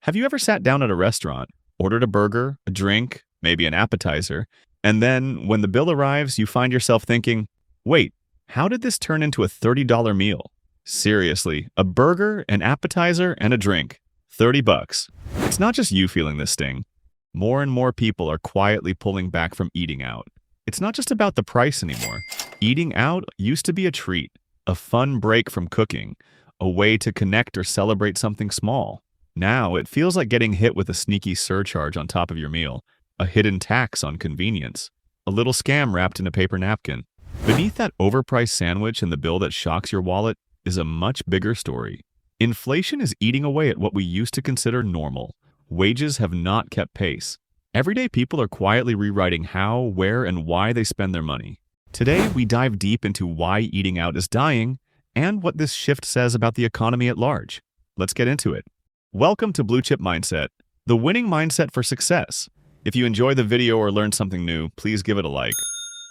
Have you ever sat down at a restaurant, ordered a burger, a drink, maybe an appetizer, and then when the bill arrives, you find yourself thinking, wait, how did this turn into a $30 meal? Seriously, a burger, an appetizer, and a drink. 30 bucks. It's not just you feeling this sting. More and more people are quietly pulling back from eating out. It's not just about the price anymore. Eating out used to be a treat, a fun break from cooking, a way to connect or celebrate something small. Now, it feels like getting hit with a sneaky surcharge on top of your meal, a hidden tax on convenience, a little scam wrapped in a paper napkin. Beneath that overpriced sandwich and the bill that shocks your wallet is a much bigger story. Inflation is eating away at what we used to consider normal. Wages have not kept pace. Everyday people are quietly rewriting how, where, and why they spend their money. Today, we dive deep into why eating out is dying and what this shift says about the economy at large. Let's get into it. Welcome to Blue Chip Mindset, the winning mindset for success. If you enjoy the video or learned something new, please give it a like.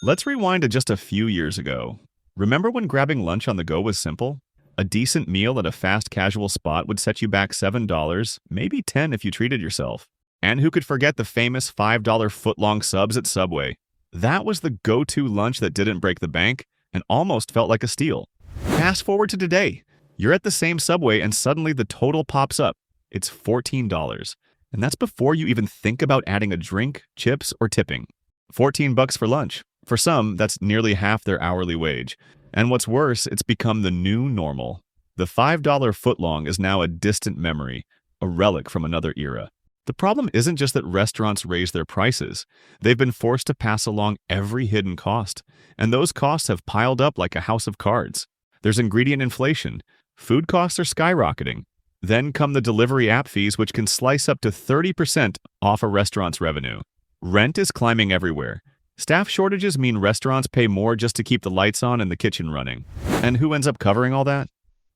Let's rewind to just a few years ago. Remember when grabbing lunch on the go was simple? A decent meal at a fast casual spot would set you back $7, maybe $10 if you treated yourself. And who could forget the famous $5 foot-long subs at Subway? That was the go-to lunch that didn't break the bank and almost felt like a steal. Fast forward to today. You're at the same Subway and suddenly the total pops up. It's $14. And that's before you even think about adding a drink, chips, or tipping. 14 bucks for lunch. For some, that's nearly half their hourly wage. And what's worse, it's become the new normal. The $5 footlong is now a distant memory, a relic from another era. The problem isn't just that restaurants raise their prices. They've been forced to pass along every hidden cost, and those costs have piled up like a house of cards. There's ingredient inflation. Food costs are skyrocketing. Then come the delivery app fees, which can slice up to 30% off a restaurant's revenue. Rent is climbing everywhere. Staff shortages mean restaurants pay more just to keep the lights on and the kitchen running. And who ends up covering all that?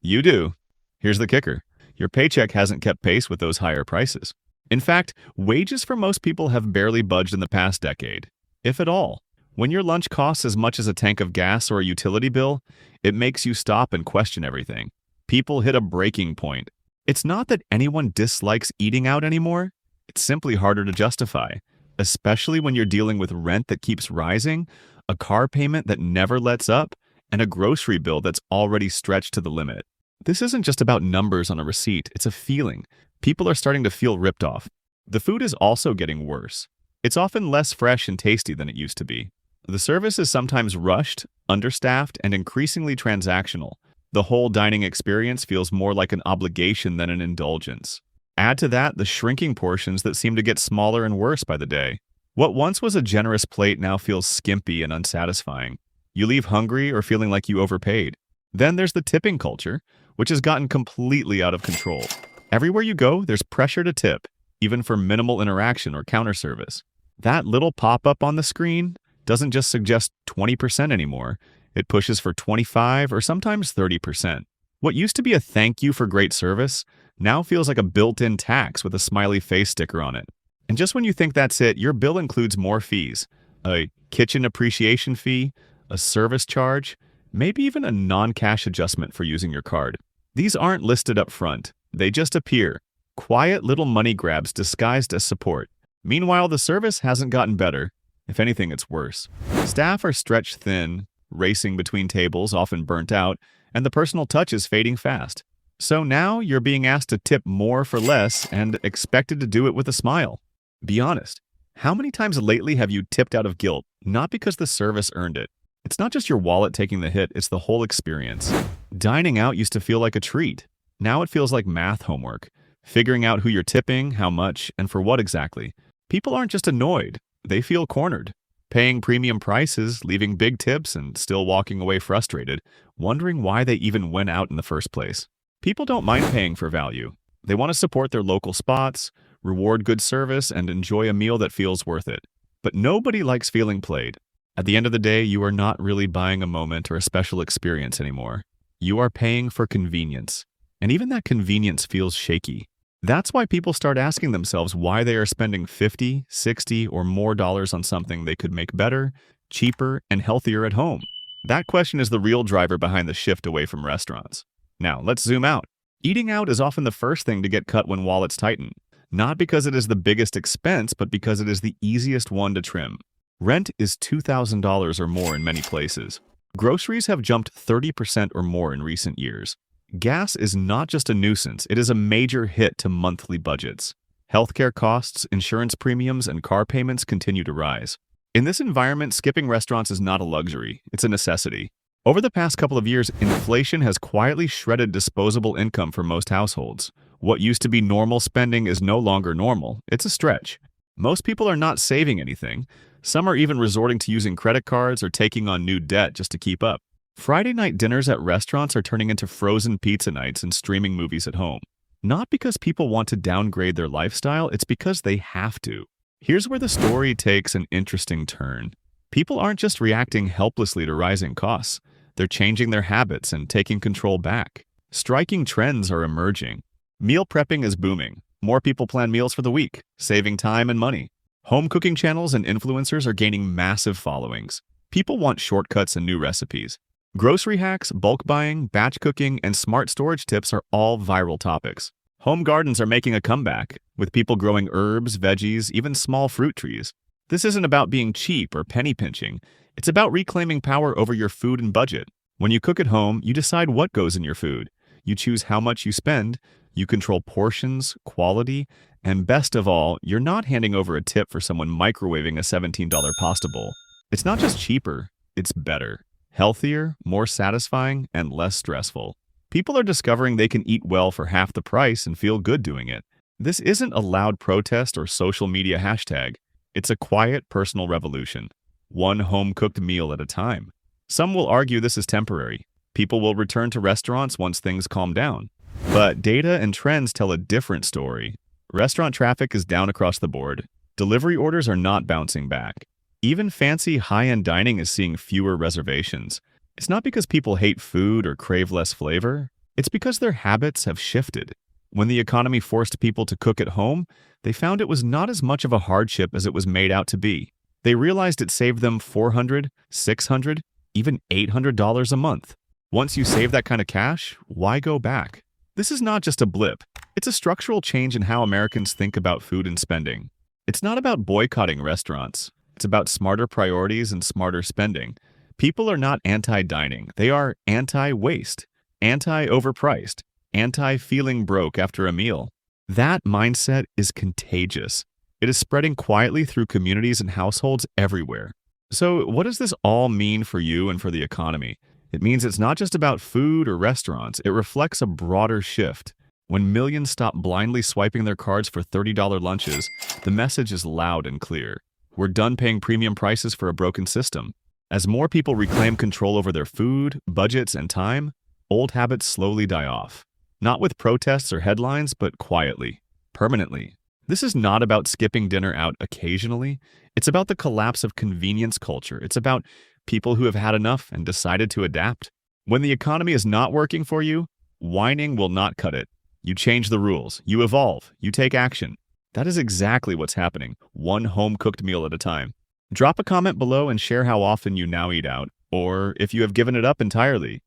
You do. Here's the kicker. Your paycheck hasn't kept pace with those higher prices. In fact, wages for most people have barely budged in the past decade, if at all. When your lunch costs as much as a tank of gas or a utility bill, it makes you stop and question everything. People hit a breaking point. It's not that anyone dislikes eating out anymore. It's simply harder to justify, especially when you're dealing with rent that keeps rising, a car payment that never lets up, and a grocery bill that's already stretched to the limit. This isn't just about numbers on a receipt, it's a feeling. People are starting to feel ripped off. The food is also getting worse. It's often less fresh and tasty than it used to be. The service is sometimes rushed, understaffed, and increasingly transactional. The whole dining experience feels more like an obligation than an indulgence. Add to that the shrinking portions that seem to get smaller and worse by the day. What once was a generous plate now feels skimpy and unsatisfying. You leave hungry or feeling like you overpaid. Then there's the tipping culture, which has gotten completely out of control. Everywhere you go, there's pressure to tip, even for minimal interaction or counter service. That little pop-up on the screen doesn't just suggest 20% anymore. It pushes for 25 or sometimes 30%. What used to be a thank you for great service now feels like a built-in tax with a smiley face sticker on it. And just when you think that's it, your bill includes more fees. A kitchen appreciation fee, a service charge, maybe even a non-cash adjustment for using your card. These aren't listed up front. They just appear. Quiet little money grabs disguised as support. Meanwhile, the service hasn't gotten better. If anything, it's worse. Staff are stretched thin, racing between tables, often burnt out, and the personal touch is fading fast. So now you're being asked to tip more for less and expected to do it with a smile. Be honest. How many times lately have you tipped out of guilt, not because the service earned it? It's not just your wallet taking the hit, it's the whole experience. Dining out used to feel like a treat. Now it feels like math homework. Figuring out who you're tipping, how much, and for what exactly. People aren't just annoyed, they feel cornered. Paying premium prices, leaving big tips, and still walking away frustrated, wondering why they even went out in the first place. People don't mind paying for value. They want to support their local spots, reward good service, and enjoy a meal that feels worth it. But nobody likes feeling played. At the end of the day, you are not really buying a moment or a special experience anymore. You are paying for convenience. And even that convenience feels shaky. That's why people start asking themselves why they are spending $50, $60, or more dollars on something they could make better, cheaper, and healthier at home. That question is the real driver behind the shift away from restaurants. Now, let's zoom out. Eating out is often the first thing to get cut when wallets tighten. Not because it is the biggest expense, but because it is the easiest one to trim. Rent is $2,000 or more in many places. Groceries have jumped 30% or more in recent years. Gas is not just a nuisance, it is a major hit to monthly budgets. Healthcare costs, insurance premiums, and car payments continue to rise. In this environment, skipping restaurants is not a luxury, it's a necessity. Over the past couple of years, inflation has quietly shredded disposable income for most households. What used to be normal spending is no longer normal. It's a stretch. Most people are not saving anything. Some are even resorting to using credit cards or taking on new debt just to keep up. Friday night dinners at restaurants are turning into frozen pizza nights and streaming movies at home. Not because people want to downgrade their lifestyle, it's because they have to. Here's where the story takes an interesting turn. People aren't just reacting helplessly to rising costs. They're changing their habits and taking control back. Striking trends are emerging. Meal prepping is booming. More people plan meals for the week, saving time and money. Home cooking channels and influencers are gaining massive followings. People want shortcuts and new recipes. Grocery hacks, bulk buying, batch cooking, and smart storage tips are all viral topics. Home gardens are making a comeback, with people growing herbs, veggies, even small fruit trees. This isn't about being cheap or penny pinching. It's about reclaiming power over your food and budget. When you cook at home, you decide what goes in your food. You choose how much you spend. You control portions, quality, and best of all, you're not handing over a tip for someone microwaving a $17 pasta bowl. It's not just cheaper, it's better. Healthier, more satisfying, and less stressful. People are discovering they can eat well for half the price and feel good doing it. This isn't a loud protest or social media hashtag. It's a quiet personal revolution. One home-cooked meal at a time. Some will argue this is temporary. People will return to restaurants once things calm down. But data and trends tell a different story. Restaurant traffic is down across the board. Delivery orders are not bouncing back. Even fancy high-end dining is seeing fewer reservations. It's not because people hate food or crave less flavor. It's because their habits have shifted. When the economy forced people to cook at home, they found it was not as much of a hardship as it was made out to be. They realized it saved them $400, $600, even $800 a month. Once you save that kind of cash, why go back? This is not just a blip. It's a structural change in how Americans think about food and spending. It's not about boycotting restaurants. It's about smarter priorities and smarter spending. People are not anti-dining. They are anti-waste, anti-overpriced, anti-feeling broke after a meal. That mindset is contagious. It is spreading quietly through communities and households everywhere. So what does this all mean for you and for the economy? It means it's not just about food or restaurants. It reflects a broader shift. When millions stop blindly swiping their cards for $30 lunches, the message is loud and clear. We're done paying premium prices for a broken system. As more people reclaim control over their food, budgets, and time, old habits slowly die off. Not with protests or headlines, but quietly, permanently. This is not about skipping dinner out occasionally. It's about the collapse of convenience culture. It's about people who have had enough and decided to adapt. When the economy is not working for you, whining will not cut it. You change the rules, you evolve, you take action. That is exactly what's happening, one home-cooked meal at a time. Drop a comment below and share how often you now eat out, or if you have given it up entirely.